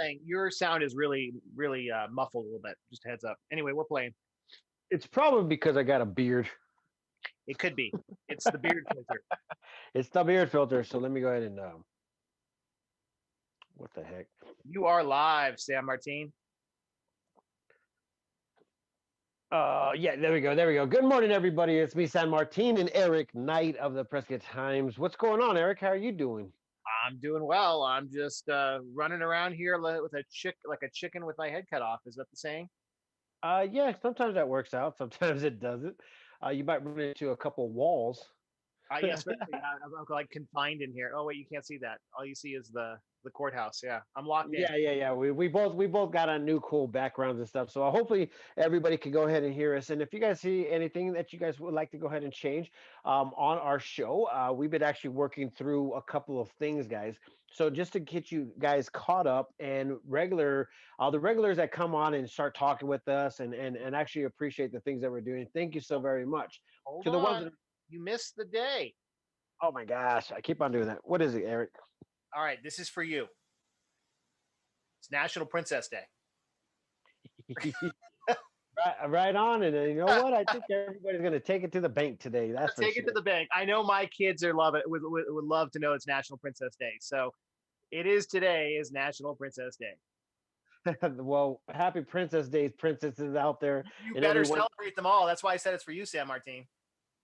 playing. Your sound is really, really muffled a little bit. Just a heads up. Anyway, we're playing. It's probably because I got a beard. It could be. It's the beard filter. It's the beard filter. So let me go ahead and what the heck? You are live, Sam Martin. Yeah, there we go. There we go. Good morning, everybody. It's me, San Martin, and Eric Knight of the Prescott Times. What's going on, Eric? How are you doing? I'm doing well. I'm just running around here with like a chicken with my head cut off. Is that the saying? Yeah, sometimes that works out. Sometimes it doesn't. You might run into a couple walls. Yeah, especially I'm like confined in here. Oh wait, you can't see that. All you see is the courthouse. Yeah, I'm locked in. Yeah. We both got on new cool backgrounds and stuff. So hopefully everybody can go ahead and hear us. And if you guys see anything that you guys would like to go ahead and change on our show, we've been actually working through a couple of things, guys. So just to get you guys caught up and the regulars that come on and start talking with us and actually appreciate the things that we're doing. Thank you so very much. Hold To the ones on, that, you missed the day. oh my gosh, I keep on doing that. What is it, Eric? All right, this is for you. It's National Princess Day. Right on, and you know what? I think everybody's going to take it to the bank today. That's for Take it sure. to the bank. I know my kids are love it. Would love to know it's National Princess Day. So it is today is National Princess Day. Well, happy Princess Days, princesses out there, You and better everyone. celebrate them all. That's why I said it's for you, San Martin.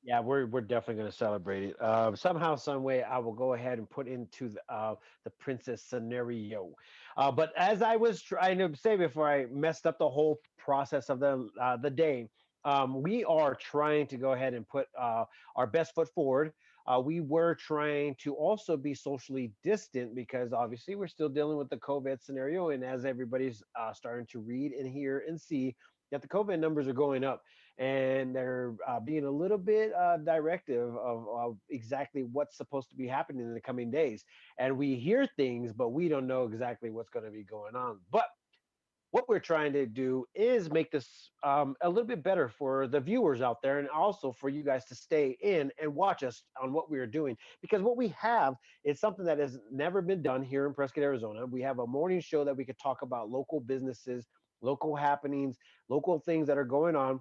Yeah, we're definitely going to celebrate it. Somehow, some way, I will go ahead and put into the princess scenario. But as I was trying to say before, I messed up the whole process of the day. We are trying to go ahead and put our best foot forward. We were trying to also be socially distant because obviously we're still dealing with the COVID scenario, and as everybody's starting to read and hear and see that the COVID numbers are going up, and they're being a little bit directive of exactly what's supposed to be happening in the coming days. And we hear things, but we don't know exactly what's going to be going on. But what we're trying to do is make this a little bit better for the viewers out there and also for you guys to stay in and watch us on what we are doing, because what we have is something that has never been done here in Prescott, Arizona. We have a morning show that we could talk about local businesses, local happenings, local things that are going on,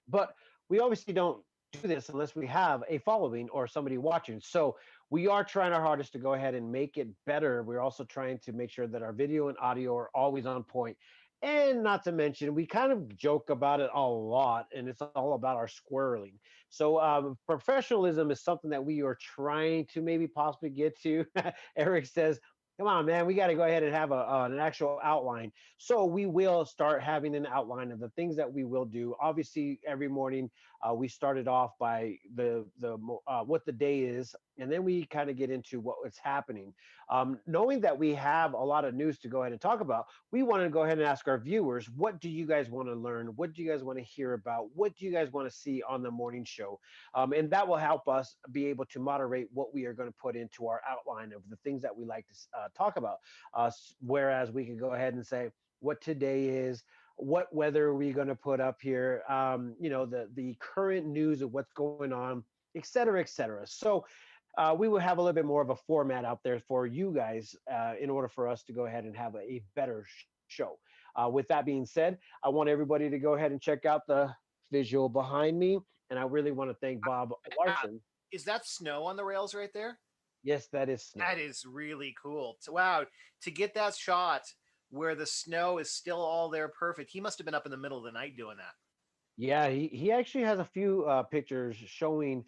but we obviously don't do this unless we have a following or somebody watching. So we are trying our hardest to go ahead and make it better. We're also trying to make sure that our video and audio are always on point. And not to mention, we kind of joke about it a lot, and it's all about our squirreling. So professionalism is something that we are trying to maybe possibly get to. Eric says, come on, man, we got to go ahead and have an actual outline. So we will start having an outline of the things that we will do. Obviously, every morning we started off by the what the day is, and then we kind of get into what is happening. Knowing that we have a lot of news to go ahead and talk about, we want to go ahead and ask our viewers, what do you guys want to learn? What do you guys want to hear about? What do you guys want to see on the morning show? And that will help us be able to moderate what we are going to put into our outline of the things that we like to talk about. Whereas we could go ahead and say what today is, what weather are we going to put up here, the current news of what's going on, et cetera, et cetera. So we will have a little bit more of a format out there for you guys in order for us to go ahead and have a better show. With that being said, I want everybody to go ahead and check out the visual behind me. And I really want to thank Bob Larson. Is that snow on the rails right there? Yes, that is snow. That is really cool. Wow, to get that shot where the snow is still all there perfect. He must have been up in the middle of the night doing that. Yeah, he actually has a few pictures showing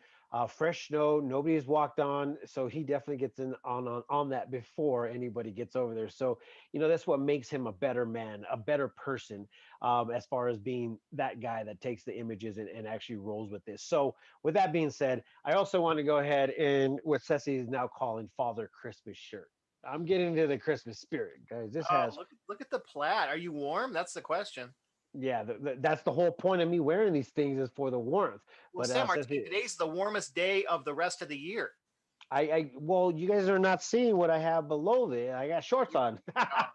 fresh snow. Nobody's walked on, so he definitely gets in on that before anybody gets over there. So that's what makes him a better man, a better person, as far as being that guy that takes the images and actually rolls with this. So with that being said, I also want to go ahead and what Ceci is now calling Father Christmas shirt. I'm getting into the Christmas spirit, guys. This has look at the plaid. Are you warm? That's the question. Yeah, that's the whole point of me wearing these things is for the warmth. Well, But Sam Martin, today's the warmest day of the rest of the year. well, you guys are not seeing what I have below there. I got shorts on. Yeah,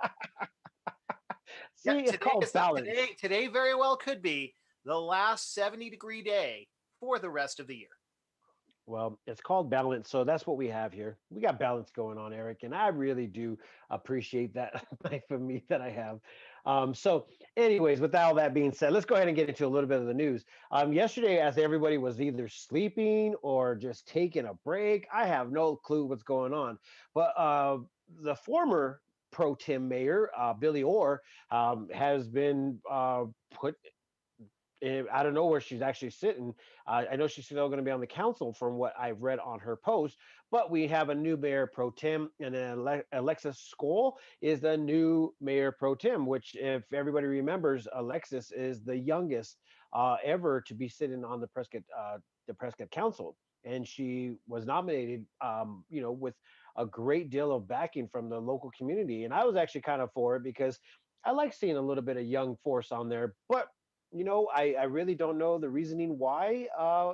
See, it's called balance. Today very well could be the last 70-degree day for the rest of the year. Well, it's called balance. So that's what we have here. We got balance going on, Eric, and I really do appreciate that life of me that I have. Anyways, with all that being said, let's go ahead and get into a little bit of the news. Yesterday, as everybody was either sleeping or just taking a break, I have no clue what's going on. But the former pro tem mayor, Billy Orr, has been put I don't know where she's actually sitting. I know she's still going to be on the council from what I've read on her post, but we have a new mayor pro tem, and then Alexis Scholl is the new mayor pro tem, which, if everybody remembers, Alexis is the youngest ever to be sitting on the Prescott Council. And she was nominated, with a great deal of backing from the local community. And I was actually kind of for it because I like seeing a little bit of young force on there. But I really don't know the reasoning why,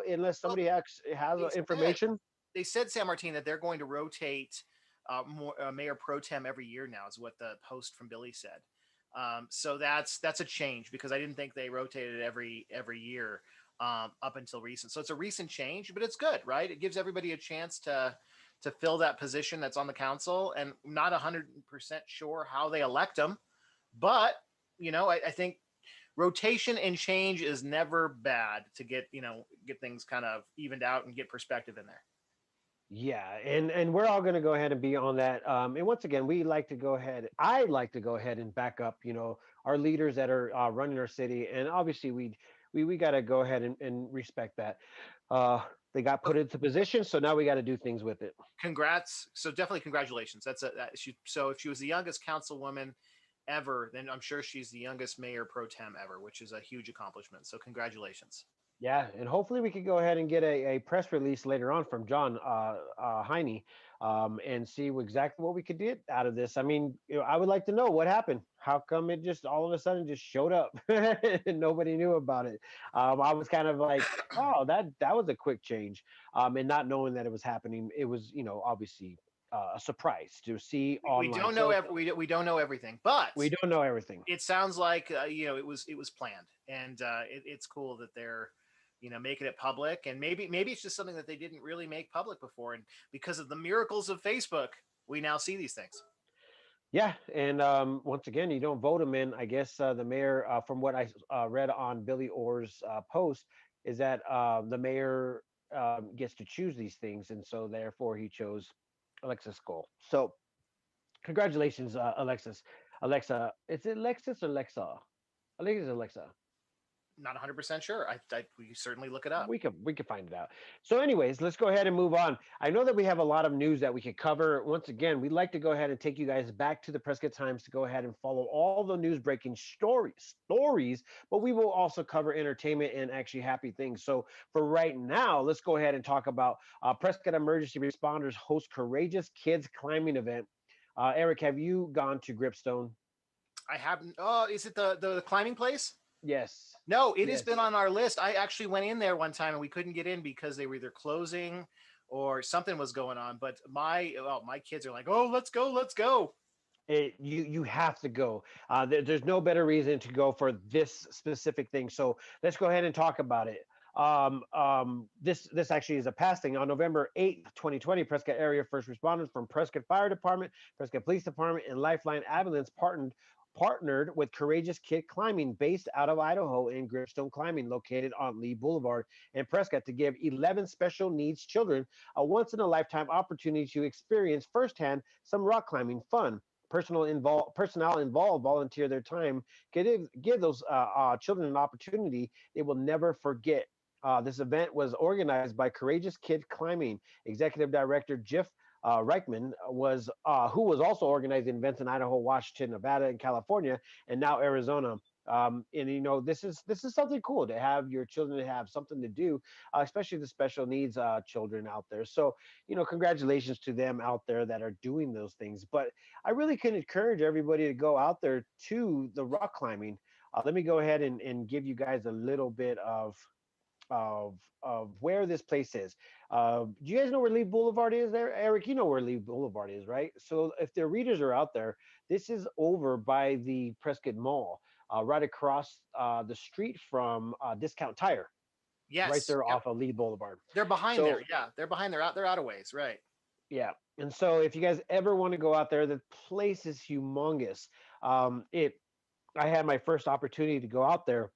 unless Well, somebody has they said information. San Martin that they're going to rotate mayor pro tem every year now, is what the post from Billy said. So that's a change because I didn't think they rotated every year up until recent. So it's a recent change, but it's good, right? It gives everybody a chance to fill that position that's on the council, and not 100% sure how they elect them, but I think rotation and change is never bad to get things kind of evened out and get perspective in there. Yeah, and we're all going to go ahead and be on that. And once again, we like to go ahead. I like to go ahead and back up, our leaders that are running our city, and obviously we got to go ahead and respect that. Uh, they got put into position, so now we got to do things with it. Congrats. So definitely congratulations. So if she was the youngest councilwoman ever, then I'm sure she's the youngest mayor pro tem ever, which is a huge accomplishment. So congratulations. Yeah, and hopefully we could go ahead and get a press release later on from John Heine, and see exactly what we could get out of this. I mean, I would like to know what happened. How come it just all of a sudden just showed up and nobody knew about it? I was kind of like, oh, that was a quick change, and not knowing that it was happening. It was, obviously a surprise to see We online. don't know So we don't know everything, but we don't know everything. it sounds like it was planned, and it's cool that they're making it public, and maybe it's just something that they didn't really make public before, and because of the miracles of Facebook, we now see these things. Yeah, and once again, you don't vote him in. I guess the mayor, from what I read on Billy Orr's post, is that the mayor gets to choose these things, and so therefore he chose Alexis Cole. So congratulations, Alexis. Alexa, is it Alexis or Alexa? I think it's Alexa. Not 100% sure. We certainly look it up. We could find it out. So, anyways, let's go ahead and move on. I know that we have a lot of news that we could cover. Once again, we'd like to go ahead and take you guys back to the Prescott Times to go ahead and follow all the news breaking stories, but we will also cover entertainment and actually happy things. So, for right now, let's go ahead and talk about Prescott emergency responders host courageous kids climbing event. Eric, have you gone to Gripstone? I haven't. Oh, is it the climbing place? Yes. No, it has Yes. been on our list. I actually went in there one time and we couldn't get in because they were either closing or something was going on. But my kids are like, "Oh, let's go, let's go." You have to go. There's no better reason to go for this specific thing. So let's go ahead and talk about it. This actually is a past thing. On November 8th, 2020, Prescott area first responders from Prescott Fire Department, Prescott Police Department, and Lifeline Ambulance partnered with Courageous Kid Climbing, based out of Idaho, in Gripstone Climbing, located on Lee Boulevard in Prescott, to give 11 special needs children a once in a lifetime opportunity to experience firsthand some rock climbing fun. Personnel involved volunteer their time, give those children an opportunity they will never forget. This event was organized by Courageous Kid Climbing. Executive Director Jeff Reichman who was also organizing events in Idaho, Washington, Nevada, and California, and now Arizona. And this is something cool to have your children have something to do, especially the special needs children out there. So congratulations to them out there that are doing those things. But I really can encourage everybody to go out there to the rock climbing. Let me go ahead and give you guys a little bit of where this place is. Do you guys know where Lee Boulevard is there? Eric, you know where Lee Boulevard is, right? So if the readers are out there, this is over by the Prescott Mall, right across the street from Discount Tire. right Yes. there Yep. off of Lee Boulevard. They're behind there. So Yeah, they're behind. They're out of ways. Right. yeah. And so if you guys ever want to go out there, the place is humongous. It I had my first opportunity to go out there.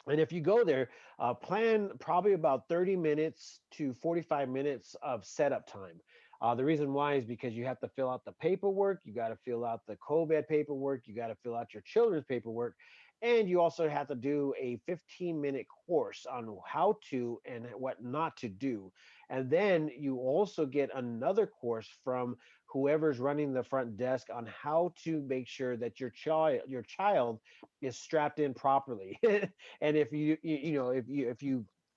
And if you go there, plan probably about 30 minutes to 45 minutes of setup time. The reason why is because you have to fill out the paperwork, you got to fill out the COVID paperwork, you got to fill out your children's paperwork, and you also have to do a 15-minute course on how to and what not to do. And then you also get another course from whoever's running the front desk on how to make sure that your child is strapped in properly. And if you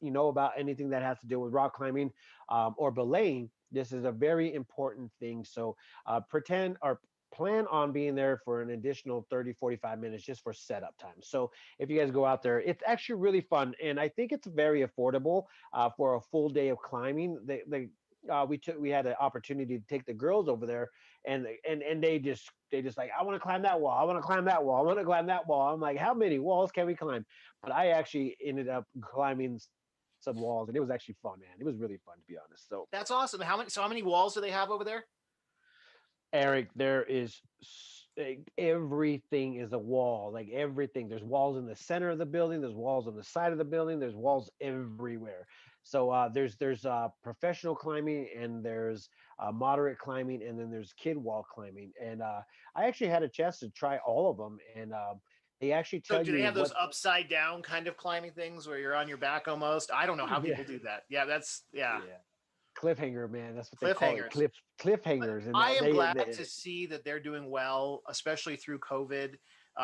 know about anything that has to do with rock climbing or belaying, this is a very important thing. So pretend or plan on being there for an additional 30 45 minutes just for setup time. So if you guys go out there, it's actually really fun, and I think it's very affordable for a full day of climbing. We had an opportunity to take the girls over there, and they just like, I want to climb that wall, I want to climb that wall, I want to climb that wall. I'm like, how many walls can we climb? But I actually ended up climbing some walls, and it was actually fun, man. It was really fun, to be honest. So That's awesome. How many? So how many walls do they have over there? Eric, there is everything is a wall, like everything. There's walls in the center of the building. There's walls on the side of the building. There's walls everywhere. So there's professional climbing, and there's moderate climbing, and then there's kid wall climbing. And I actually had a chance to try all of them, and they actually So tell do they you have those what. upside down kind of climbing things where you're on your back almost? I don't know how Yeah, people do that. Yeah, that's yeah. yeah, cliffhanger, man. That's what they call it, Cliffhangers. But cliffhangers, and I am glad they to see that they're doing well, especially through COVID,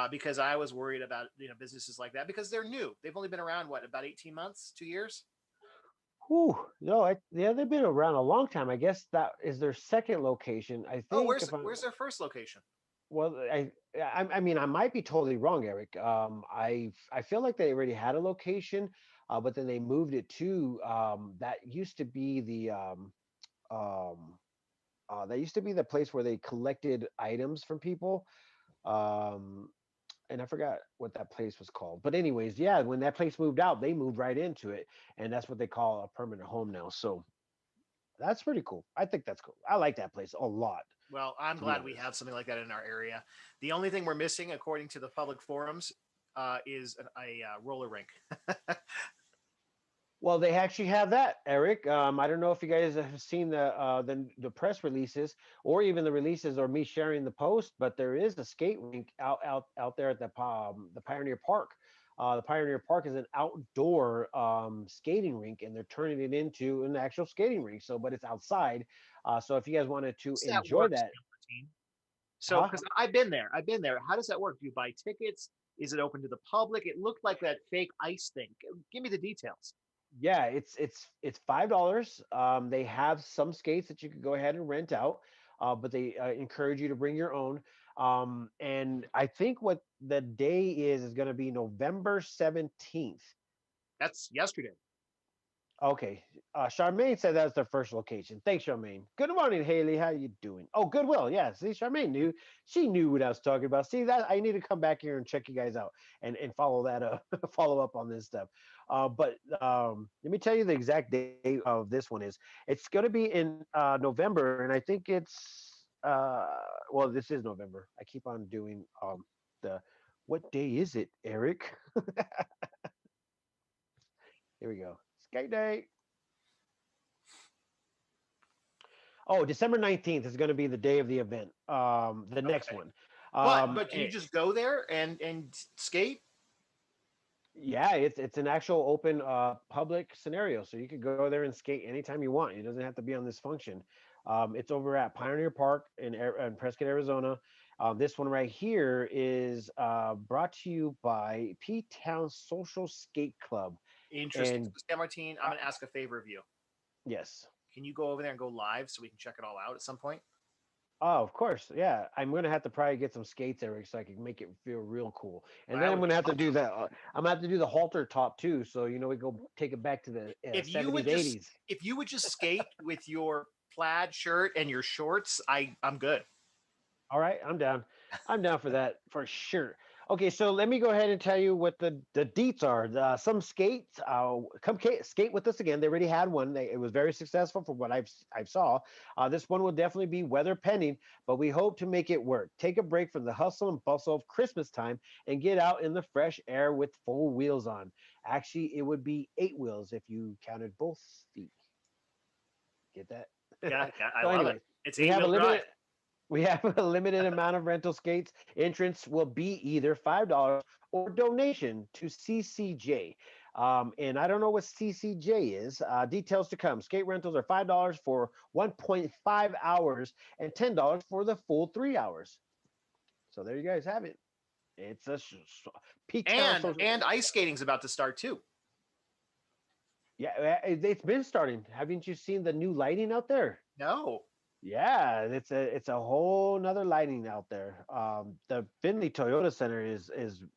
because I was worried about businesses like that because they're new. They've only been around what about 18 months, 2 years? Whew, no, yeah, they've been around a long time. I guess that is their second location. I Oh, think if I'm where's their first location? well, I mean, I might be totally wrong, Eric. I feel like they already had a location, but then they moved it to that used to be um, that used to be the place where they collected items from people. Um, and I forgot what that place was called. But anyways, yeah, when that place moved out, they moved right into it, and that's what they call a permanent home now. So that's pretty cool. I think that's cool. I like that place a lot, Well, I'm to be glad we honest. have something like that in our area. The only thing we're missing, according to the public forums, is a roller rink. Well, they actually have that, Eric. I don't know if you guys have seen the press releases or even the releases or me sharing the post, but there is a skate rink out there at the Pioneer Park. The Pioneer Park is an outdoor skating rink, and they're turning it into an actual skating rink. So, but it's outside. So, if you guys wanted to How's that enjoy work, that, Martine? So, huh? because I've been there, How does that work? Do you buy tickets? Is it open to the public? It looked like that fake ice thing. Give me the details. Yeah, it's $5. They have some skates that you could go ahead and rent out, but they encourage you to bring your own. And I think what the day is going to be November 17th. That's yesterday. Okay. Charmaine said that's their first location. Thanks, Charmaine. Good morning, Haley. How you doing? Oh, Goodwill. Yeah. See, Charmaine knew. She knew what I was talking about. See that I need to come back here and check you guys out and follow that up, follow up on this stuff. But let me tell you the exact date of this one is. It's going to be in November, and I think it's well, this is November. I keep on doing the. What day is it, Eric? Here we go. Skate day. Oh, December 19th is going to be the day of the event. The next Okay. one. But can you Eh, just go there and skate? yeah, it's an actual open public scenario, so you could go there and skate anytime you want. It doesn't have to be on this function. It's over at Pioneer Park in Prescott, Arizona. This one right here is brought to you by P Town Social Skate Club. Interesting. And So, San Martin, I'm uh, gonna ask a favor of you. yes. Can you go over there and go live so we can check it all out at some point? Oh, of course. Yeah. I'm gonna have to probably get some skates, Eric, so I can make it feel real cool. And then That I'm would be gonna have to do awesome. that. I'm gonna have to do the halter top too. So we go take it back to the If you would 70s, just 80s. if you would just skate with your plaid shirt and your shorts, I'm good. All right, I'm down. I'm down for that for sure. Okay, so let me go ahead and tell you what the deets are. Some skates, skate with us again. They already had one. It was very successful from what I've saw. This one will definitely be weather pending, but we hope to make it work. Take a break from the hustle and bustle of Christmas time and get out in the fresh air with full wheels on. Actually, it would be 8 wheels if you counted both feet. Get that? Yeah, I So, love it. anyways, It's we eight have a wheel drive. limited we have a limited amount of rental skates. Entrance will be either $5 or donation to CCJ. And I don't know what CCJ is. Details to come. Skate rentals are $5 for 1.5 hours and $10 for the full 3 hours. So there you guys have it. It's a peak town social. And ice skating's about to start too. Yeah, it's been starting. Haven't you seen the new lighting out there? No. Yeah, it's a whole nother lighting out there. The Finley Toyota Center is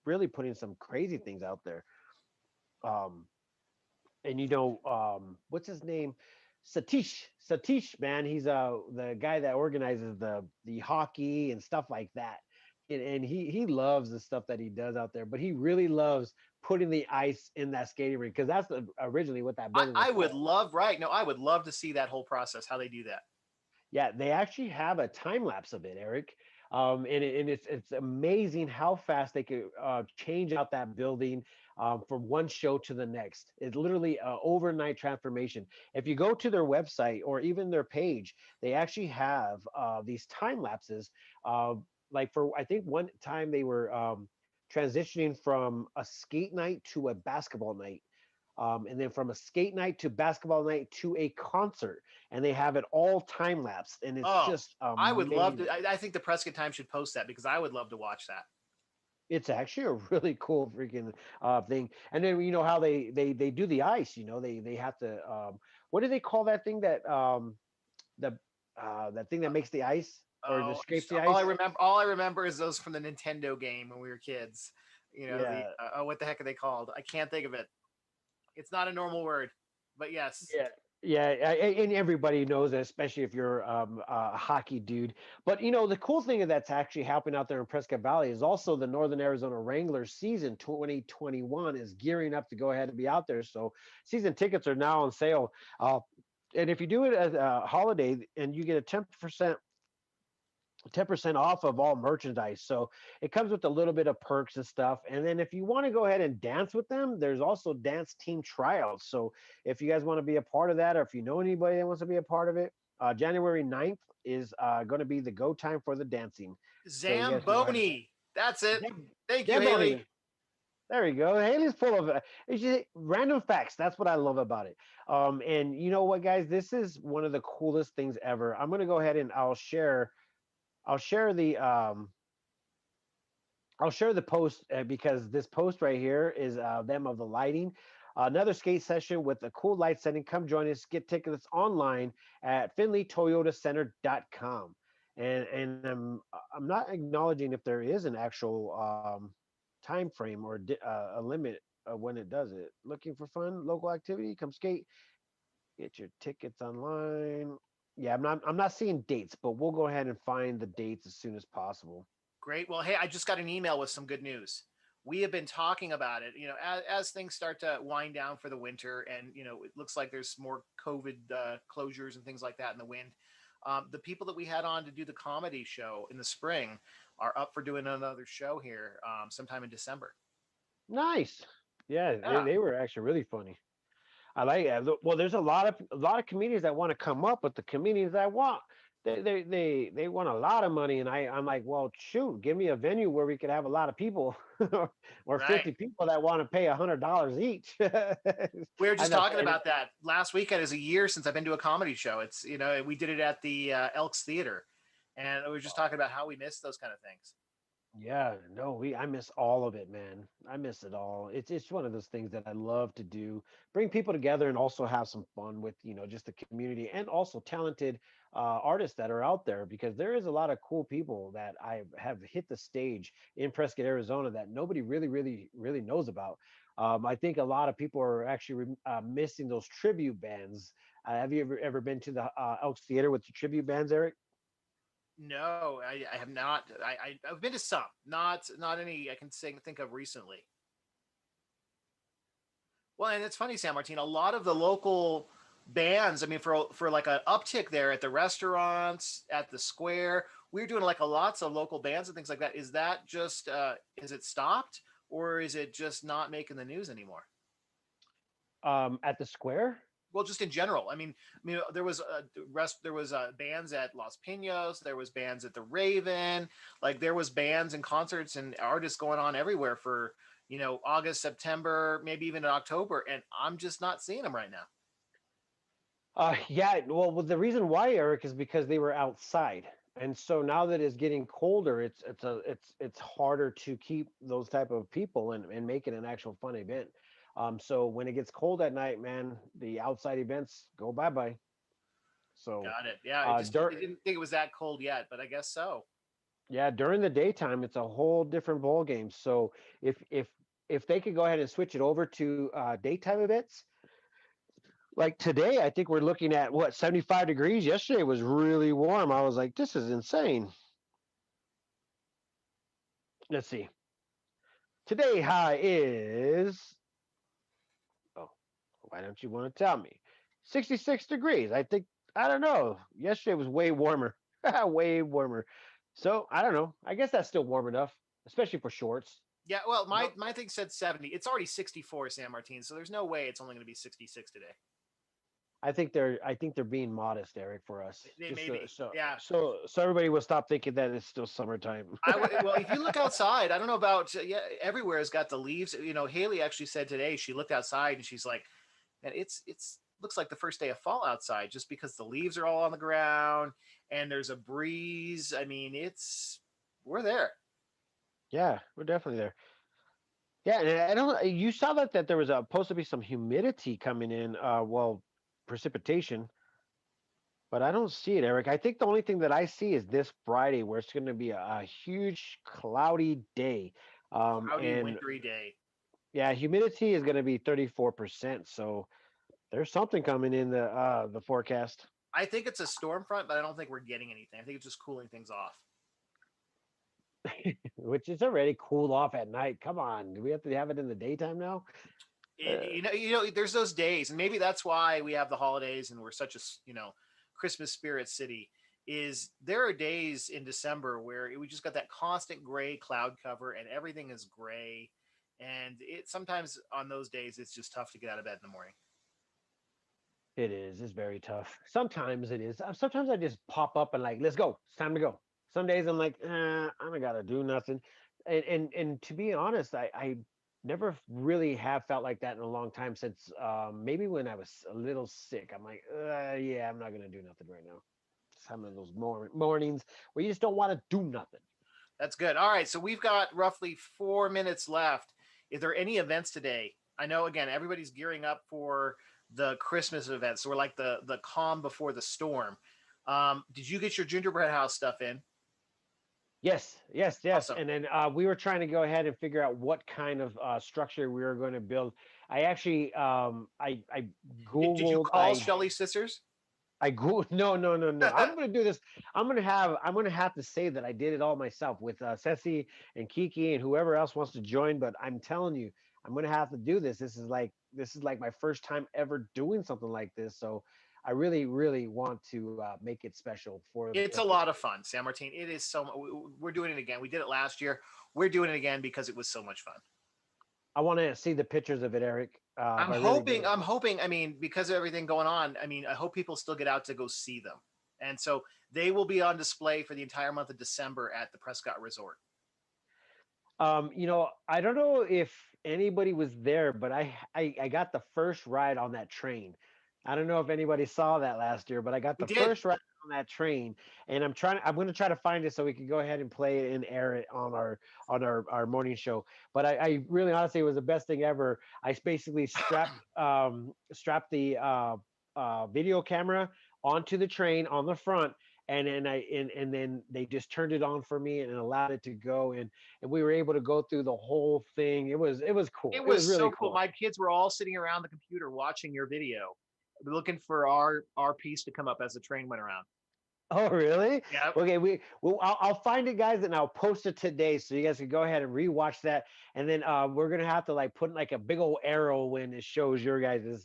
really putting some crazy things out there. Um, and what's his name? Satish, man, he's the guy that organizes the hockey and stuff like that. And he loves the stuff that he does out there, but he really loves putting the ice in that skating rink because that's originally what that building was I would for. love, right. No, I would love to see that whole process, how they do that. Yeah, they actually have a time lapse of it, Eric. And it's amazing how fast they could change out that building from one show to the next. It's literally an overnight transformation. If you go to their website or even their page, they actually have these time lapses. Uh, like for I think one time they were transitioning from a skate night to a basketball night, and then from a skate night to basketball night to a concert, and they have it all time lapsed, and it's Oh, just I would love amazing. to. I think the Prescott Times should post that because I would love to watch that. It's actually a really cool freaking thing. And then you know how they do the ice. They have to what do they call that thing the that thing that makes the ice or that Oh, scrapes the ice? all I remember is those from the Nintendo game when we were kids. You know, the Yeah, oh, what the heck are they called? I can't think of it. It's not a normal word, but yes. yeah, yeah, and everybody knows it, especially if you're a hockey dude. But the cool thing that's actually happening out there in Prescott Valley is also the Northern Arizona Wranglers season 2021 is gearing up to go ahead and be out there. So season tickets are now on sale. And if you do it as a holiday, and you get a 10% off of all merchandise. So it comes with a little bit of perks and stuff. And then if you want to go ahead and dance with them, there's also dance team tryouts. So if you guys want to be a part of that, or if you know anybody that wants to be a part of it, January 9th is going to be the go time for the dancing. So you guys can go ahead Zamboni. That's it. and Thank you, Haley. Zamboni. There you go. Haley's full of it's just random facts. That's what I love about it. And you know what, guys? This is one of the coolest things ever. I'm going to go ahead and I'll share the I'll share the post because this post right here is them of the lighting. Another skate session with a cool light setting. Come join us. Get tickets online at finleytoyotacenter.com. And I'm not acknowledging if there is an actual time frame or a limit of when it does it. Looking for fun, local activity? Come skate. Get your tickets online. Yeah, I'm not seeing dates, but we'll go ahead and find the dates as soon as possible. Great. Well, hey, I just got an email with some good news. We have been talking about it, as things start to wind down for the winter, and it looks like there's more COVID closures and things like that in the wind. The people that we had on to do the comedy show in the spring are up for doing another show here sometime in December. Nice. Yeah, they, Yeah, they were actually really funny. I like it. Well, there's a lot of comedians that want to come up, but the comedians that want they want a lot of money, and I'm like, well, shoot, give me a venue where we could have a lot of people, or right. 50 people that want to pay $100 each. We were I'm just not talking saying it. about that last weekend. Is a year since I've been to a comedy show. It's we did it at the Elks Theater, and we were just talking about how we miss those kind of things. Yeah, no, I miss all of it, man. I miss it all. It's one of those things that I love to do. Bring people together and also have some fun with, just the community and also talented artists that are out there because there is a lot of cool people that I have hit the stage in Prescott, Arizona that nobody really, really, really knows about. I think a lot of people are actually missing those tribute bands. Have you ever been to the Elks Theater with the tribute bands, Eric? No, I have not. I've been to some, not any I can think of recently. Well, and it's funny, San Martin. A lot of the local bands. I mean, for like an uptick there at the restaurants, at the square, we are doing like a lots of local bands and things like that. Is that just is it stopped or is it just not making the news anymore? At the square. Well, just in general. I mean, there was there was bands at Los Pinos. There was bands at the Raven. Like there was bands and concerts and artists going on everywhere for August, September, maybe even in October, and I'm just not seeing them right now. Yeah, well, the reason why, Eric, is because they were outside, and so now that it's getting colder, it's harder to keep those type of people and make it an actual fun event. So when it gets cold at night, man, the outside events go bye bye. So, Got it. Yeah, uh, I dur- didn't think it was that cold yet, but I guess so. yeah, during the daytime, it's a whole different ball game. So if they could go ahead and switch it over to daytime events, like today, I think we're looking at what 75 degrees. Yesterday was really warm. I was like, this is insane. Let's see. Today high is, oh, why don't you want to tell me? 66 degrees. I think, I don't know. Yesterday was way warmer. Way warmer. So I don't know. I guess that's still warm enough, especially for shorts. Yeah, well, No, my thing said 70. It's already 64, San Martin, so there's no way it's only going to be 66 today. I think they're being modest, Eric, for us. They Just may so be. so Yeah. so everybody will stop thinking that it's still summertime. Well, if you look outside, I don't know about yeah, everywhere has got the leaves. Haley actually said today she looked outside and she's like, "Man, it's looks like the first day of fall outside just because the leaves are all on the ground and there's a breeze. I mean, it's we're there." Yeah, we're definitely there. Yeah, and I don't. You saw that there was supposed to be some humidity coming in. Well, precipitation, but I don't see it, Eric. I think the only thing that I see is this Friday, where it's going to be a huge cloudy day. Cloudy, And wintry day. yeah, humidity is going to be 34%. So there's something coming in the forecast. I think it's a storm front, but I don't think we're getting anything. I think it's just cooling things off. Which is already cooled off at night. Come on, do we have to have it in the daytime now? Uh, There's those days, and maybe that's why we have the holidays, and we're such a Christmas spirit city. Is there are days in December where we just got that constant gray cloud cover, and everything is gray, and it sometimes on those days it's just tough to get out of bed in the morning. It is. It's very tough. Sometimes it is. Sometimes I just pop up and like, let's go. It's time to go. Some days I'm like, I don't gotta do nothing. And to be honest, I never really have felt like that in a long time since maybe when I was a little sick. I'm like, yeah, I'm not gonna do nothing right now. Just having those mornings where you just don't want to do nothing. That's good. All right, so we've got roughly 4 minutes left. Is there any events today? I know again everybody's gearing up for the Christmas event, so we're like the calm before the storm. Did you get your gingerbread house stuff in? Yes, yes, yes. Awesome. And then we were trying to go ahead and figure out what kind of structure we were going to build. I actually, I Did you googled, call Shelly Sisters? I googled. No, no, no, no. I'm going to do this. I'm going to have to say that I did it all myself with Ceci and Kiki and whoever else wants to join. But I'm telling you, I'm going to have to do this. This is like my first time ever doing something like this. So I really, really want to make it special for It's the a for lot of fun, San Martin. It is we're doing it again. We did it last year. We're doing it again because it was so much fun. I want to see the pictures of it, Eric. I'm I really hoping. do. I'm hoping. I mean, because of everything going on, I mean, I hope people still get out to go see them. And so they will be on display for the entire month of December at the Prescott Resort. I don't know if anybody was there, but I got the first ride on that train. I don't know if anybody saw that last year, but I got We the did. first ride on that train, and I'm going to try to find it so we can go ahead and play it and air it on our morning show. But I really honestly, it was the best thing ever. I basically strapped the video camera onto the train on the front, and then they just turned it on for me and allowed it to go, and we were able to go through the whole thing. It was cool. It It was was really so cool. cool. My kids were all sitting around the computer watching your video, looking for our piece to come up as the train went around. Oh, really? Yep. Okay, I'll find it, guys, and I'll post it today, so you guys can go ahead and rewatch that. And then we're gonna have to like put like a big old arrow when it shows your guys's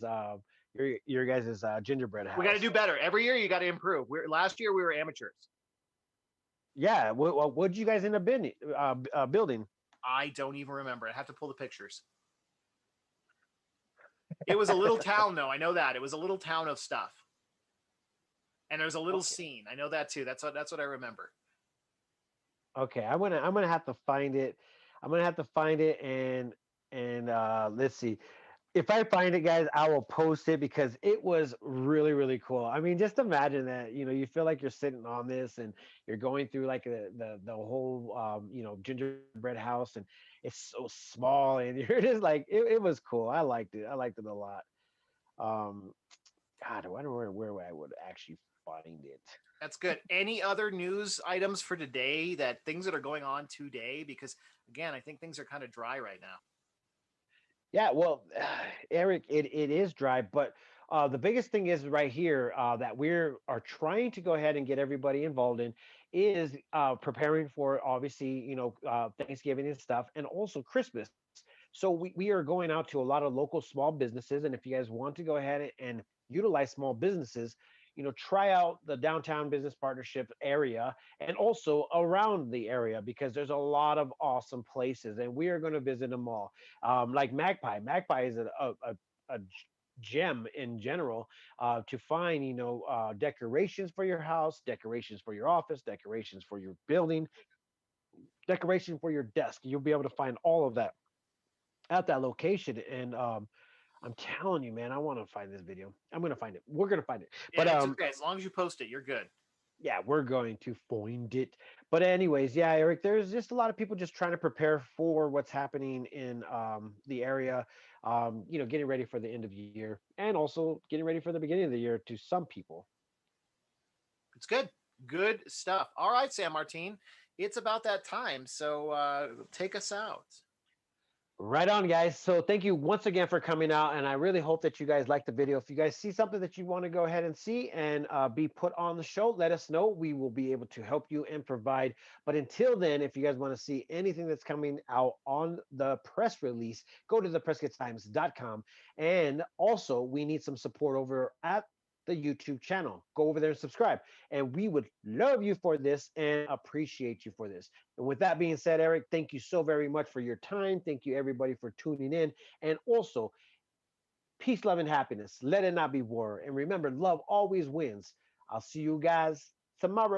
gingerbread We got to house. do better every year. You got to improve. Last year we were amateurs. Yeah. What'd you guys end up building? I don't even remember. I have to pull the pictures. It was a little town, though. I know that it was a little town of stuff, and there's a little Okay. scene. I know that too. That's what I remember. Okay. I'm gonna have to find it. I'm gonna have to find it and let's see. If I find it, guys, I will post it because it was really, really cool. I mean, just imagine that, you feel like you're sitting on this and you're going through like the whole, gingerbread house, and it's so small, and you're just like, it was cool. I liked it. I liked it a lot. Um, God, I don't know where I would actually find it. That's good. Any other news items for today? That things that are going on today? Because again, I think things are kind of dry right now. Yeah, well, Eric, it is dry, but the biggest thing is right here that are trying to go ahead and get everybody involved in is preparing for obviously Thanksgiving and stuff, and also Christmas. So we are going out to a lot of local small businesses, and if you guys want to go ahead and utilize small businesses, try out the downtown business partnership area and also around the area because there's a lot of awesome places, and we are going to visit them all. Like Magpie. Magpie is a gem in general to find, decorations for your house, decorations for your office, decorations for your building, decoration for your desk. You'll be able to find all of that at that location. And I'm telling you, man, I want to find this video. I'm gonna find it. We're gonna find it. Yeah, But it's okay as long as you post it. You're good. yeah, we're going to find it. But anyways, yeah, Eric, there's just a lot of people just trying to prepare for what's happening in the area. Getting ready for the end of year, and also getting ready for the beginning of the year to some people. It's good. Good stuff. All right, San Martin. It's about that time. So take us out. Right on, guys. So thank you once again for coming out, and I really hope that you guys like the video. If you guys see something that you want to go ahead and see and be put on the show, let us know. We will be able to help you and provide. But until then, if you guys want to see anything that's coming out on the press release, go to theprescotttimes.com. And also, we need some support over at the YouTube channel. Go over there and subscribe. And we would love you for this and appreciate you for this. And with that being said, Eric, thank you so very much for your time. Thank you, everybody, for tuning in. And also, peace, love, and happiness. Let it not be war. And remember, love always wins. I'll see you guys tomorrow.